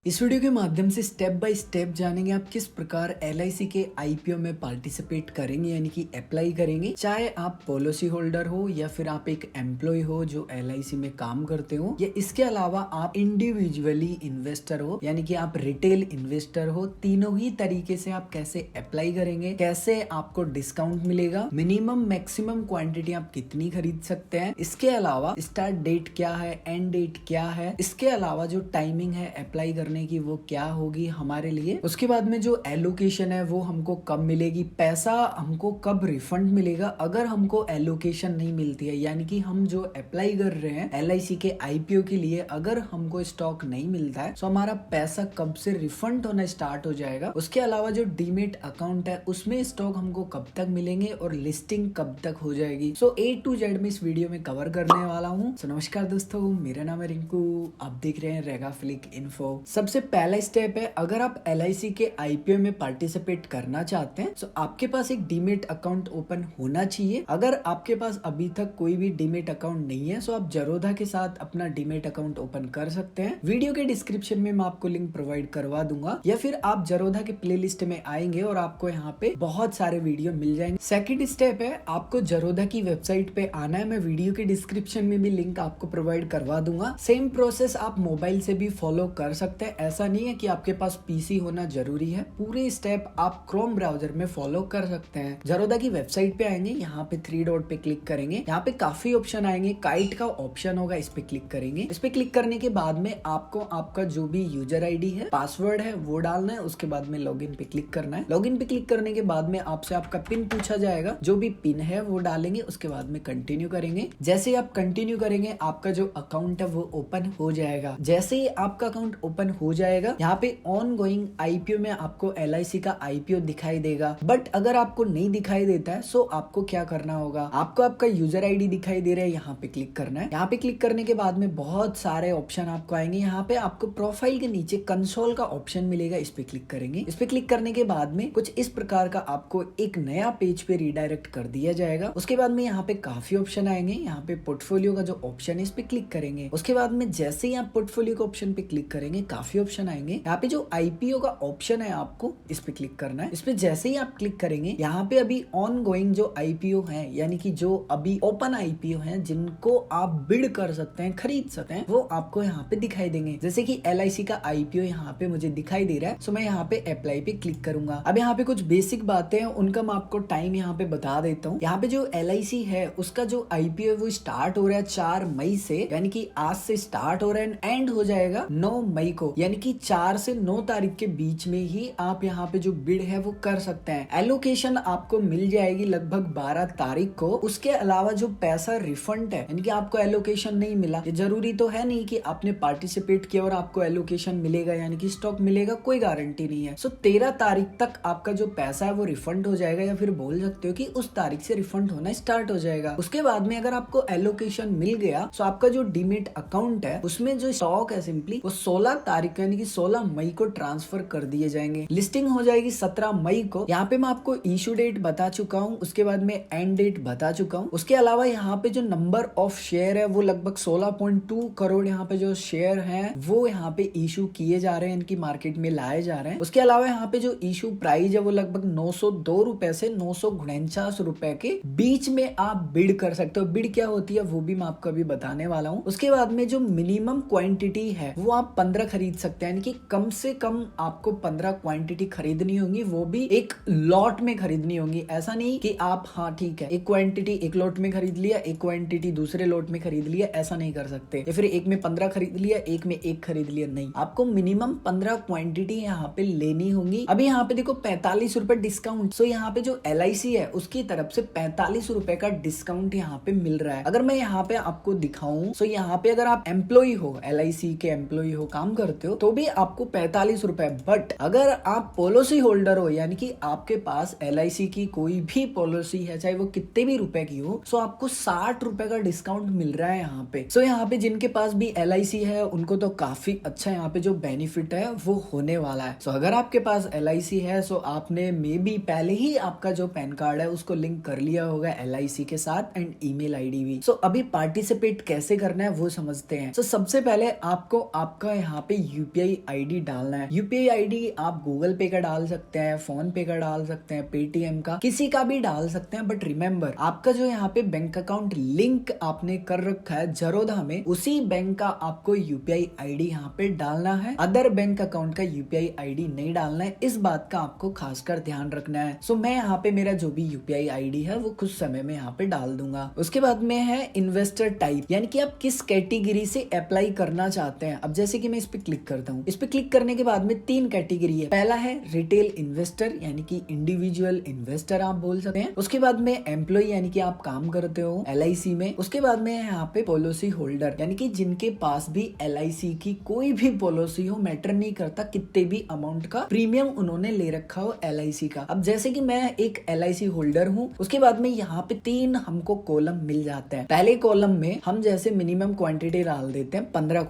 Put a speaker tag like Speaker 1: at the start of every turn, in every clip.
Speaker 1: इस वीडियो के माध्यम से स्टेप बाय स्टेप जानेंगे आप किस प्रकार LIC के IPO में पार्टिसिपेट करेंगे यानी कि अप्लाई करेंगे। चाहे आप पॉलिसी होल्डर हो या फिर आप एक एम्प्लॉय हो जो LIC में काम करते हो, या इसके अलावा आप इंडिविजुअली इन्वेस्टर हो यानी कि आप रिटेल इन्वेस्टर हो, तीनों ही तरीके से आप कैसे अप्लाई करेंगे, कैसे आपको डिस्काउंट मिलेगा, मिनिमम मैक्सिमम क्वांटिटी आप कितनी खरीद सकते हैं, इसके अलावा स्टार्ट डेट क्या है, एंड डेट क्या है, इसके अलावा जो टाइमिंग है अप्लाई करने की वो क्या होगी हमारे लिए, उसके बाद में जो एलोकेशन है वो हमको कब मिलेगी, पैसा हमको कब रिफंड मिलेगा अगर हमको एलोकेशन नहीं मिलती है, यानी कि हम जो अप्लाई कर रहे हैं LIC के IPO के लिए अगर हमको स्टॉक नहीं मिलता है तो हमारा पैसा कब से रिफंड होना स्टार्ट हो जाएगा। उसके अलावा जो डीमेट अकाउंट है उसमें स्टॉक हमको कब तक मिलेंगे और लिस्टिंग कब तक हो जाएगी। सो A to Z में इस वीडियो में कवर करने वाला हूँ। नमस्कार दोस्तों, मेरा नाम है रिंकू, आप देख रहे हैं रेगा फ्लिक इन्फो। सबसे पहला स्टेप है, अगर आप LIC के IPO में पार्टिसिपेट करना चाहते हैं तो आपके पास एक डीमेट अकाउंट ओपन होना चाहिए। अगर आपके पास अभी तक कोई भी डीमेट अकाउंट नहीं है तो आप जरोधा के साथ अपना डीमेट अकाउंट ओपन कर सकते हैं। वीडियो के डिस्क्रिप्शन में मैं आपको लिंक प्रोवाइड करवा दूंगा, या फिर आप जरोधा के प्लेलिस्ट में आएंगे और आपको यहाँ पे बहुत सारे वीडियो मिल जाएंगे। सेकंड स्टेप है, आपको जरोधा की वेबसाइट पे आना है। मैं वीडियो के डिस्क्रिप्शन में भी लिंक आपको प्रोवाइड करवा दूंगा। सेम प्रोसेस आप मोबाइल से भी फॉलो कर सकते हैं, ऐसा नहीं है कि आपके पास PC होना जरूरी है। पूरे स्टेप आप क्रोम ब्राउजर में फॉलो कर सकते हैं। जरोधा की वेबसाइट पे आएंगे, यहाँ पे 3 डॉट पे क्लिक करेंगे, यहाँ पे काफी ऑप्शन आएंगे, काइट का ऑप्शन होगा, इस पे क्लिक करेंगे। इस पे क्लिक करने के बाद में आपको आपका जो भी यूजर ID है, पासवर्ड है वो डालना है। उसके बाद में लॉगिन पे क्लिक करना है। लॉगिन पे क्लिक करने के बाद में आपसे आपका पिन पूछा जाएगा, जो भी पिन है वो डालेंगे। उसके बाद में कंटिन्यू करेंगे। जैसे ही आप कंटिन्यू करेंगे आपका जो अकाउंट है वो ओपन हो जाएगा। जैसे ही आपका अकाउंट ओपन हो जाएगा, यहाँ पे ऑन गोइंग IPO में आपको LIC का IPO दिखाई देगा। बट अगर आपको नहीं दिखाई देता है तो आपको क्या करना होगा, आपको आपका यूजर ID दिखाई दे रहा है, यहाँ पे क्लिक करना है। यहाँ पे क्लिक करने के बाद में बहुत सारे ऑप्शन आपको आएंगे। यहाँ पे आपको प्रोफाइल के नीचे कंसोल का ऑप्शन मिलेगा, इस पे क्लिक करेंगे। इस पे क्लिक करने के बाद में कुछ इस प्रकार का आपको एक नया पेज पे रिडायरेक्ट कर दिया जाएगा। उसके बाद में यहाँ पे काफी ऑप्शन आएंगे। यहाँ पे पोर्टफोलियो का जो ऑप्शन है इस पे क्लिक करेंगे। उसके बाद में जैसे ही आप पोर्टफोलियो के ऑप्शन पे क्लिक करेंगे काफी ऑप्शन आएंगे। यहाँ पे जो IPO का ऑप्शन है आपको इस पे क्लिक करना है। इस पे जैसे ही आप क्लिक करेंगे, यहाँ पे अभी ऑन गोइंग जो IPO है यानी कि जो अभी ओपन IPO है जिनको आप बिड कर सकते हैं, खरीद सकते हैं, वो आपको यहाँ पे दिखाई देंगे। जैसे कि LIC का IPO यहाँ पे मुझे दिखाई दे रहा है, सो मैं यहाँ पे अप्लाई पे क्लिक करूंगा। अब यहाँ पे कुछ बेसिक बातें हैं, उनका मैं आपको टाइम यहाँ पे बता देता हूँ। यहाँ पे जो LIC है उसका जो IPO है वो स्टार्ट हो रहा है 4 मई से, यानी कि आज से स्टार्ट हो रहा है, एंड हो जाएगा 9 मई को, यानी कि 4 से 9 तारीख के बीच में ही आप यहाँ पे जो बिड है वो कर सकते हैं। एलोकेशन आपको मिल जाएगी लगभग 12 तारीख को। उसके अलावा जो पैसा रिफंड है, यानी कि आपको एलोकेशन नहीं मिला, ये जरूरी तो है नहीं कि आपने पार्टिसिपेट किया और आपको एलोकेशन मिलेगा यानी कि स्टॉक मिलेगा, कोई गारंटी नहीं है। सो 13 तारीख तक आपका जो पैसा है वो रिफंड हो जाएगा, या फिर बोल सकते हो कि उस तारीख से रिफंड होना स्टार्ट हो जाएगा। उसके बाद में अगर आपको एलोकेशन मिल गया तो आपका जो डीमेट अकाउंट है उसमें जो स्टॉक है सिंपली वो 16 तारीख यानी कि 16 मई को ट्रांसफर कर दिए जाएंगे। लिस्टिंग हो जाएगी 17 मई को। यहाँ पे मैं आपको इशू डेट बता चुका हूँ, उसके बाद में एंड डेट बता चुका हूँ। उसके अलावा यहाँ पे जो नंबर ऑफ शेयर है वो लगभग 16.2 करोड़ यहाँ पे जो शेयर हैं वो यहाँ पे इशू किए जा रहे हैं, इनकी मार्केट में लाए जा रहे हैं। उसके अलावा यहाँ पे जो इशू प्राइस है वो लगभग 902 रुपए से 949 रुपए के बीच में आप बिड कर सकते हो। बिड क्या होती है वो भी मैं आपको अभी बताने वाला हूँ। उसके बाद में जो मिनिमम क्वांटिटी है वो आप 15 खरीद सकते हैं, यानी कि कम से कम आपको 15 क्वांटिटी खरीदनी होगी, वो भी एक लॉट में खरीदनी होगी। ऐसा नहीं कि आप हाँ ठीक है एक क्वांटिटी एक लॉट में खरीद लिया, एक क्वांटिटी दूसरे लॉट में खरीद लिया, ऐसा नहीं कर सकते। या फिर एक में 15 खरीद लिया, एक में 1 खरीद लिया, नहीं, आपको मिनिमम 15 क्वांटिटी यहाँ पे लेनी होगी। अभी यहाँ पे देखो 45 रुपए डिस्काउंट। सो यहाँ पे जो LIC है उसकी तरफ से 45 रुपए का डिस्काउंट यहाँ पे मिल रहा है। अगर मैं यहाँ पे आपको दिखाऊं तो यहाँ पे अगर आप एम्प्लॉय हो, LIC के एम्प्लॉय हो, काम करते हो, तो भी आपको 45 रुपए। बट अगर आप पॉलिसी होल्डर हो यानी कि आपके पास LIC की कोई भी पॉलिसी है, चाहे वो कितने भी रुपए की हो, सो आपको 60 रुपए का डिस्काउंट मिल रहा है यहाँ पे। सो यहाँ पे जिनके पास भी LIC है उनको तो काफी अच्छा यहाँ पे जो बेनिफिट है वो होने वाला है। सो अगर आपके पास LIC है सो आपने मे बी पहले ही आपका जो पैन कार्ड है उसको लिंक कर लिया होगा LIC के साथ, एंड ईमेल ID भी। सो अभी पार्टिसिपेट कैसे करना है वो समझते हैं। सो सबसे पहले आपको आपका यहाँ पे यूपीआई आईडी डालना है। यूपीआई आईडी आप गूगल पे का डाल सकते हैं, फोन पे का डाल सकते हैं, पेटीएम का, किसी का भी डाल सकते हैं। बट रिमेंबर, आपका जो यहाँ पे बैंक अकाउंट लिंक आपने कर रखा है जरोधा में, उसी बैंक का आपको यूपीआई आईडी यहाँ पे डालना है। अदर बैंक अकाउंट का यूपीआई आईडी नहीं डालना है। इस बात का आपको खासकर ध्यान रखना है। सो मैं यहाँ पे मेरा जो भी यूपीआई आईडी है वो कुछ समय में यहाँ पे डाल दूंगा। उसके बाद में है इन्वेस्टर टाइप, यानी कि आप किस कैटेगरी से अप्लाई करना चाहते हैं। अब जैसे कि मैं इस पे क्लिक करता हूँ, इस पे क्लिक करने के बाद में 3 कैटेगरी है। पहला है रिटेल इन्वेस्टर, यानी कि इंडिविजुअल इन्वेस्टर आप बोल सकते हैं। उसके बाद में एम्प्लॉय, यानी कि आप काम करते हो LIC में। उसके बाद में है यहाँ पे पॉलिसी होल्डर, यानी कि जिनके पास भी LIC की कोई भी पॉलिसी हो, मैटर नहीं करता कितने भी अमाउंट का प्रीमियम उन्होंने ले रखा हो LIC का। अब जैसे कि मैं एक LIC होल्डर हूँ, उसके बाद में यहाँ पे 3 हमको कॉलम मिल जाते हैं। पहले कॉलम में हम जैसे मिनिमम क्वांटिटी डाल देते हैं 15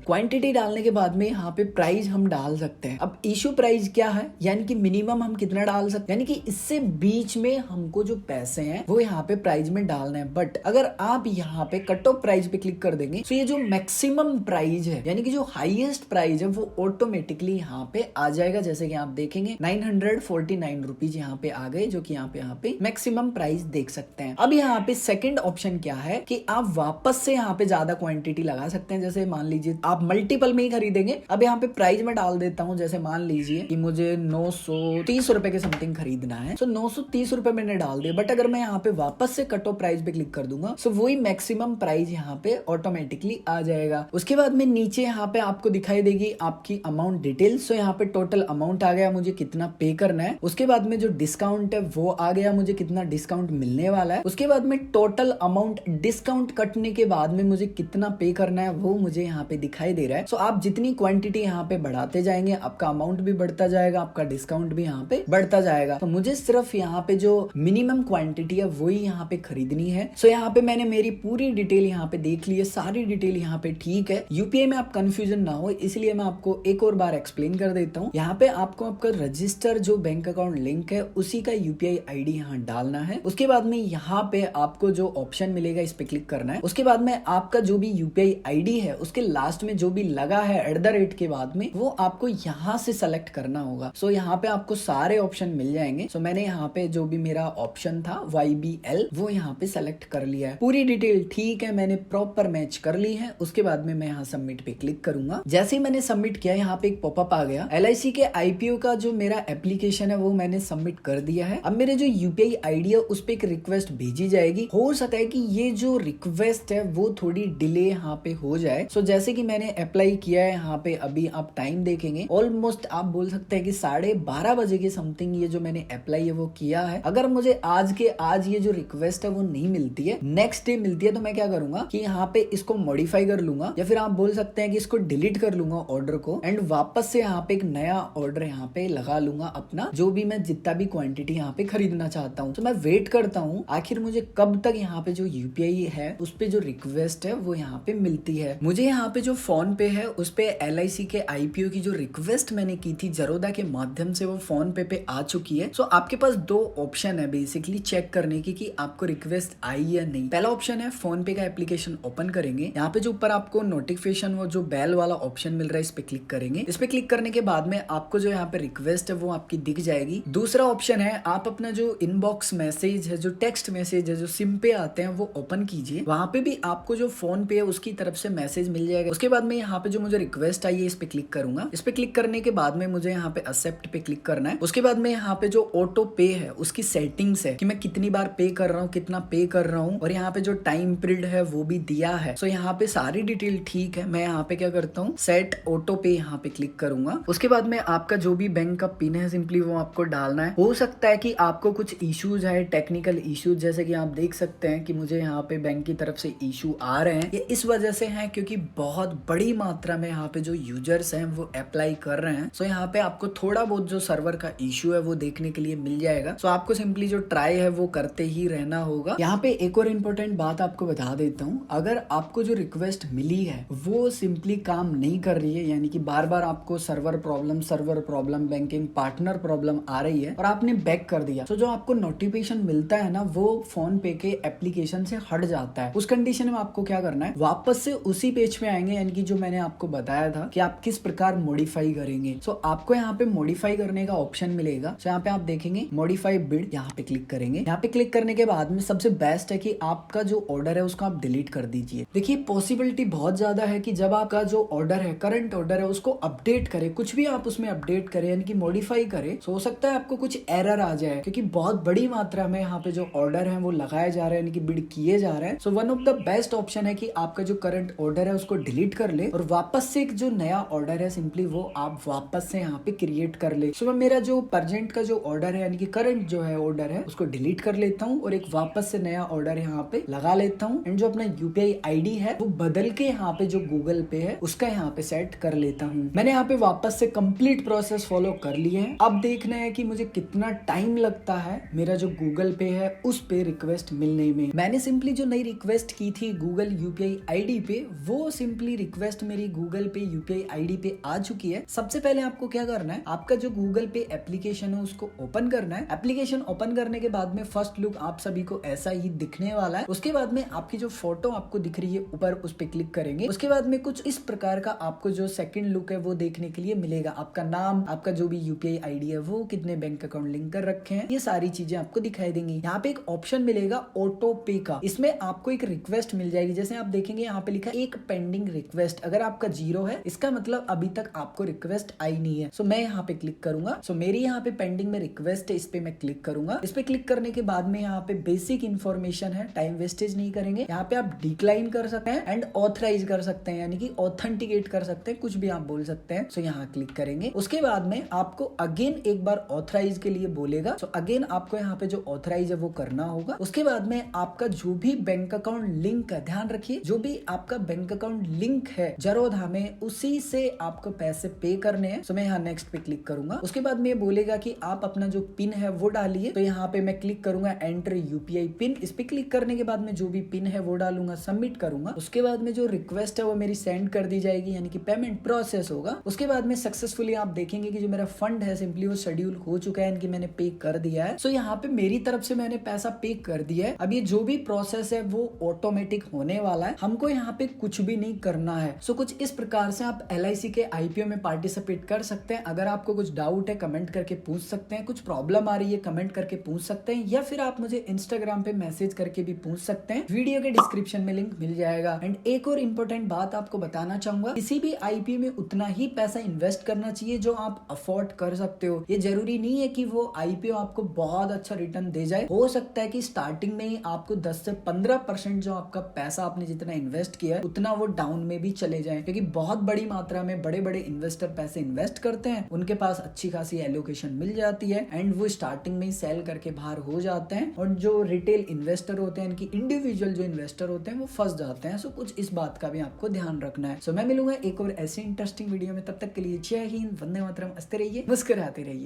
Speaker 1: क्वांटिटी डालने के बाद में यहाँ पे प्राइस हम डाल सकते हैं। अब इशू प्राइस क्या है, यानी कि मिनिमम हम कितना डाल सकते हैं, यानी कि इससे बीच में हमको जो पैसे हैं वो यहाँ पे प्राइस में डालना है। बट अगर आप यहाँ पे कट ऑफ प्राइस पे क्लिक कर देंगे तो ये जो मैक्सिमम प्राइस है, यानी कि जो हाईएस्ट प्राइस है, वो ऑटोमेटिकली यहाँ पे आ जाएगा। जैसे कि आप देखेंगे 949 रुपीज यहाँ पे आ गए, जो कि यहाँ पे मैक्सिमम प्राइस देख सकते हैं। अब यहाँ पे सेकंड ऑप्शन क्या है कि आप वापस से यहाँ पे ज्यादा क्वांटिटी लगा सकते हैं। जैसे मान लीजिए आप मल्टीपल में ही खरीदेंगे। अब यहाँ पे प्राइस में डाल देता हूँ, जैसे मान लीजिए कि मुझे 930 रुपए के समथिंग खरीदना है, तो 930 रुपए मैंने डाल दिया। बट अगर मैं यहाँ पे वापस से कट ऑफ प्राइस पे क्लिक कर दूंगा तो वही मैक्सिमम प्राइस यहाँ पे ऑटोमेटिकली आ जाएगा। उसके बाद में नीचे यहाँ पे आपको दिखाई देगी आपकी अमाउंट डिटेल्स। तो यहाँ पे टोटल अमाउंट आ गया, मुझे कितना पे करना है। उसके बाद में जो डिस्काउंट है वो आ गया, मुझे कितना डिस्काउंट मिलने वाला है। उसके बाद में टोटल अमाउंट डिस्काउंट कटने के बाद में मुझे कितना पे करना है वो मुझे यहाँ पे दिखाई दे रहा है। सो आप जितनी क्वांटिटी यहाँ पे बढ़ाते जाएंगे, आपका अमाउंट भी बढ़ता जाएगा, आपका डिस्काउंट भी यहाँ पे बढ़ता जाएगा। तो मुझे सिर्फ यहाँ पे जो मिनिमम क्वांटिटी है वही यहाँ पे खरीदनी है। सो यहाँ पे मैंने मेरी पूरी डिटेल यहाँ पे देख ली है, सारी डिटेल यहाँ पे ठीक है। यूपीआई में आप कंफ्यूजन ना हो, इसलिए मैं आपको एक और बार एक्सप्लेन कर देता हूँ। यहाँ पे आपको आपका रजिस्टर जो बैंक अकाउंट लिंक है उसी का यूपीआई आईडी यहाँ डालना है। उसके बाद में यहाँ पे आपको जो ऑप्शन मिलेगा इस पे क्लिक करना है। उसके बाद में आपका जो भी यूपीआई आईडी है उसके लास्ट में जो भी लगा है @ के बाद में, वो आपको यहाँ से सेलेक्ट करना होगा। सो यहाँ पे आपको सारे ऑप्शन मिल जाएंगे। सो मैंने यहाँ पे जो भी मेरा ऑप्शन था YBL वो यहाँ पे सेलेक्ट कर लिया है। पूरी डिटेल ठीक है, मैंने प्रॉपर मैच कर ली है। उसके बाद में मैं यहाँ सबमिट पे क्लिक करूंगा। जैसे ही मैंने सबमिट किया, यहाँ पे एक पॉपअप आ गया। LIC के IPO का जो मेरा एप्लीकेशन है वो मैंने सबमिट कर दिया है। अब मेरे जो यूपीआई आईडी है उस पे एक रिक्वेस्ट भेजी जाएगी। हो सकता है कि ये जो रिक्वेस्ट है वो थोड़ी डिले यहाँ पे हो जाए। सो जैसे कि मैंने अप्लाई किया है यहाँ पे, अभी आप टाइम देखेंगे ऑलमोस्ट आप बोल सकते हैं कि 12:30 बजे के समथिंग ये जो मैंने अप्लाई है वो किया है। अगर मुझे आज के आज ये जो रिक्वेस्ट है वो नहीं मिलती है, नेक्स्ट डे मिलती है, तो मैं क्या करूंगा कि यहाँ पे इसको मॉडिफाई कर लूंगा, या फिर आप बोल सकते हैं कि इसको डिलीट कर लूंगा ऑर्डर को, एंड वापस से यहाँ पे एक नया ऑर्डर यहाँ पे लगा लूंगा अपना, जो भी मैं जितना भी क्वांटिटी यहाँ पे खरीदना चाहता हूँ। तो मैं वेट करता हूँ आखिर मुझे कब तक यहाँ पे जो यूपीआई है उस पे जो रिक्वेस्ट है वो यहाँ पे मिलती है। मुझे यहाँ पे जो फोन पे है उस पे LIC के IPO की जो रिक्वेस्ट मैंने की थी जरोधा के माध्यम से, वो फोन पे आ चुकी है। सो आपके पास 2 ऑप्शन है बेसिकली चेक करने की कि आपको रिक्वेस्ट आई या नहीं। पहला ऑप्शन है फोन पे का एप्लीकेशन ओपन करेंगे, यहाँ पे जो ऊपर आपको नोटिफिकेशन वो जो बेल वाला ऑप्शन मिल रहा है इस पे क्लिक करेंगे। इस पे क्लिक करने के बाद में आपको जो यहाँ पे रिक्वेस्ट है वो आपकी दिख जाएगी। दूसरा ऑप्शन है आप अपना जो इनबॉक्स मैसेज है, जो टेक्स्ट मैसेज है, जो सिम पे आते हैं वो ओपन कीजिए। वहां पे भी आपको जो फोन पे है उसकी तरफ से मैसेज मिल जाएगा। उसके बाद में यहाँ पे जो मुझे रिक्वेस्ट आई है इस पे क्लिक करूंगा। इस पे क्लिक करने के बाद में मुझे यहाँ पे एक्सेप्ट पे क्लिक करना है। उसके बाद में यहाँ पे जो ऑटो पे है उसकी सेटिंग्स है कि मैं कितनी बार पे कर रहा हूँ, कितना पे कर रहा हूँ, और यहाँ पे जो टाइम पीरियड है वो भी दिया है। सो यहाँ पे सारी डिटेल ठीक है। मैं यहाँ पे क्या करता हूँ, सेट ऑटो पे यहाँ पे क्लिक करूंगा। उसके बाद में आपका जो भी बैंक का पिन है सिंपली वो आपको डालना है। हो सकता है कि आपको कुछ इश्यूज है, टेक्निकल इश्यूज, जैसे कि आप देख सकते हैं कि मुझे यहाँ पे बैंक की तरफ से इशू आ रहे हैं। ये इस वजह से है क्योंकि बहुत बड़ी मात्रा में यहाँ पे जो यूजर्स हैं वो अप्लाई कर रहे हैं। सो यहाँ पे आपको थोड़ा बहुत जो सर्वर का इशू है वो देखने के लिए मिल जाएगा। सो आपको सिंपली जो ट्राई है वो करते ही रहना होगा। यहाँ पे एक और इम्पोर्टेंट बात आपको बता देता हूँ, अगर आपको जो रिक्वेस्ट मिली है वो सिंपली काम नहीं कर रही है, यानी कि बार बार आपको server problem, banking partner problem आ रही है और आपने बैक कर दिया, तो जो आपको नोटिफिकेशन मिलता है ना वो फोन पे के एप्लीकेशन से हट जाता है। उस कंडीशन में आपको क्या करना है, वापस से उसी पेज पे आएंगे, यानी कि जो मैंने आपको बताया बताया था कि आप किस प्रकार मॉडिफाई करेंगे। सो आपको यहाँ पे मॉडिफाई करने का ऑप्शन मिलेगा। सो यहाँ पे आप देखेंगे मॉडिफाई बिड, यहाँ पे क्लिक करेंगे। यहाँ पे क्लिक करने के बाद में सबसे बेस्ट है कि आपका जो ऑर्डर है उसको आप डिलीट कर दीजिए। देखिए पॉसिबिलिटी बहुत ज्यादा है कि जब आपका जो ऑर्डर है, करंट ऑर्डर है, उसको अपडेट करें, कुछ भी आप उसमें अपडेट करें यानी कि मॉडिफाई करें, तो हो सकता है आपको कुछ एरर आ जाए, क्योंकि बहुत बड़ी मात्रा में यहाँ पे जो ऑर्डर है वो लगाए जा रहे हैं, यानी कि बिड किए जा रहे हैं। So one of the best option है कि आपका जो करंट ऑर्डर है उसको डिलीट कर ले और वापस से एक जो नया ऑर्डर है सिंपली वो आप वापस से यहाँ पे क्रिएट कर ले। सो मैं मेरा जो प्रेजेंट का जो ऑर्डर है यानी कि करंट जो है ऑर्डर है उसको डिलीट कर लेता हूँ और एक वापस से नया ऑर्डर यहाँ पे लगा लेता हूँ। एंड जो अपना यूपीआई आईडी है वो बदल के यहाँ पे जो गूगल पे है उसका यहाँ पे सेट कर लेता हूँ। मैंने यहाँ पे वापस से कंप्लीट प्रोसेस फॉलो कर लिए है। अब देखना है कि मुझे कितना टाइम लगता है मेरा जो गूगल पे है उस पे रिक्वेस्ट मिलने में। मैंने सिंपली जो नई रिक्वेस्ट की थी गूगल यूपीआई आईडी पे, वो सिंपली रिक्वेस्ट मेरी गूगल पे यूपीआई आईडी पे आ चुकी है। सबसे पहले आपको क्या करना है, आपका जो गूगल पे एप्लीकेशन है उसको ओपन करना है। एप्लीकेशन ओपन करने के बाद में फर्स्ट लुक आप सभी को ऐसा ही दिखने वाला है। उसके बाद में आपकी जो फोटो आपको दिख रही है ऊपर, उस पे क्लिक करेंगे। उसके बाद में कुछ इस प्रकार का आपको जो सेकंड लुक है वो देखने के लिए मिलेगा। आपका नाम, आपका जो भी यूपीआई आईडी है वो, कितने बैंक अकाउंट लिंक कर रखे हैं, ये सारी चीजें आपको दिखाई देंगी। यहाँ पे एक ऑप्शन मिलेगा ऑटो पे का, इसमें आपको एक रिक्वेस्ट मिल जाएगी। जैसे आप देखेंगे यहाँ पे लिखा है एक पेंडिंग रिक्वेस्ट, अगर आपका 0 है इसका मतलब अभी तक आपको रिक्वेस्ट आई नहीं है। सो मैं यहाँ पे क्लिक करूंगा। सो मेरी यहाँ पे पेंडिंग में रिक्वेस्ट है, इस पे मैं क्लिक करूंगा। इस पे क्लिक करने के बाद में यहाँ पे बेसिक इन्फॉर्मेशन है, टाइम वेस्टेज नहीं करेंगे। यहाँ पे आप डिक्लाइन कर सकते हैं एंड ऑथराइज कर सकते हैं, यानी कि ऑथेंटिकेट कर सकते हैं, कुछ भी आप बोल सकते हैं। सो यहाँ क्लिक करेंगे। उसके बाद में आपको अगेन एक बार ऑथराइज के लिए बोलेगा। सो अगेन आपको यहाँ पे जो ऑथराइज है वो करना होगा। उसके बाद में आपका जो भी बैंक अकाउंट लिंक है, ध्यान रखिए जो भी आपका बैंक अकाउंट लिंक है जरोधा में, उसी से आपको पैसे पे करने हैं। सो मैं यहाँ नेक्स्ट पे क्लिक करूंगा। उसके बाद में बोलेगा कि आप अपना जो पिन है वो डालिए। तो यहाँ पे मैं क्लिक करूंगा एंटर यूपीआई पिन। इस पे क्लिक करने के बाद में जो भी पिन है वो डालूंगा, सबमिट करूंगा। उसके बाद में जो रिक्वेस्ट है वो मेरी सेंड कर दी जाएगी, यानी कि पेमेंट प्रोसेस होगा। उसके बाद में सक्सेसफुली आप देखेंगे कि जो मेरा फंड है सिंपली वो शेड्यूल हो चुका है, यानी कि मैंने पे कर दिया है। सो यहाँ पे मेरी तरफ से मैंने पैसा पे कर दिया है। अब ये जो भी प्रोसेस है वो ऑटोमेटिक होने वाला है, हमको यहाँ पे कुछ भी नहीं करना है। सो कुछ इस प्रकार से आप LIC के IPO में पार्टिसिपेट कर सकते हैं। अगर आपको कुछ डाउट है कमेंट करके पूछ सकते हैं, कुछ प्रॉब्लम आ रही है कमेंट करके पूछ सकते हैं, या फिर आप मुझे इंस्टाग्राम पे मैसेज करके भी पूछ सकते हैं। वीडियो के डिस्क्रिप्शन में लिंक मिल जाएगा। एंड एक और इम्पोर्टेंट बात आपको बताना चाहूंगा, किसी भी IPO में उतना ही पैसा इन्वेस्ट करना चाहिए जो आप अफोर्ड कर सकते हो। ये जरूरी नहीं है कि वो IPO आपको बहुत अच्छा रिटर्न दे जाए। हो सकता है कि स्टार्टिंग में ही आपको 10 से 15% जो आपका पैसा आपने जितना इन्वेस्ट किया है उतना वो डाउन में भी चले जाए, क्योंकि बहुत बड़ी मात्रा में बड़े बड़े इन्वेस्टर पैसे इन्वेस्ट करते हैं, उनके पास अच्छी खासी एलोकेशन मिल जाती है एंड वो स्टार्टिंग में ही सेल करके बाहर हो जाते हैं। और जो रिटेल इन्वेस्टर होते हैं, इनकी इंडिविजुअल जो इन्वेस्टर होते हैं वो फंस जाते हैं। सो कुछ इस बात का भी आपको ध्यान रखना है। सो मैं मिलूंगा एक और ऐसी इंटरेस्टिंग वीडियो में, तब तक के लिए जय हिंद, वंदे मातरम, हंसते रहिए, मुस्कुराते रहिए।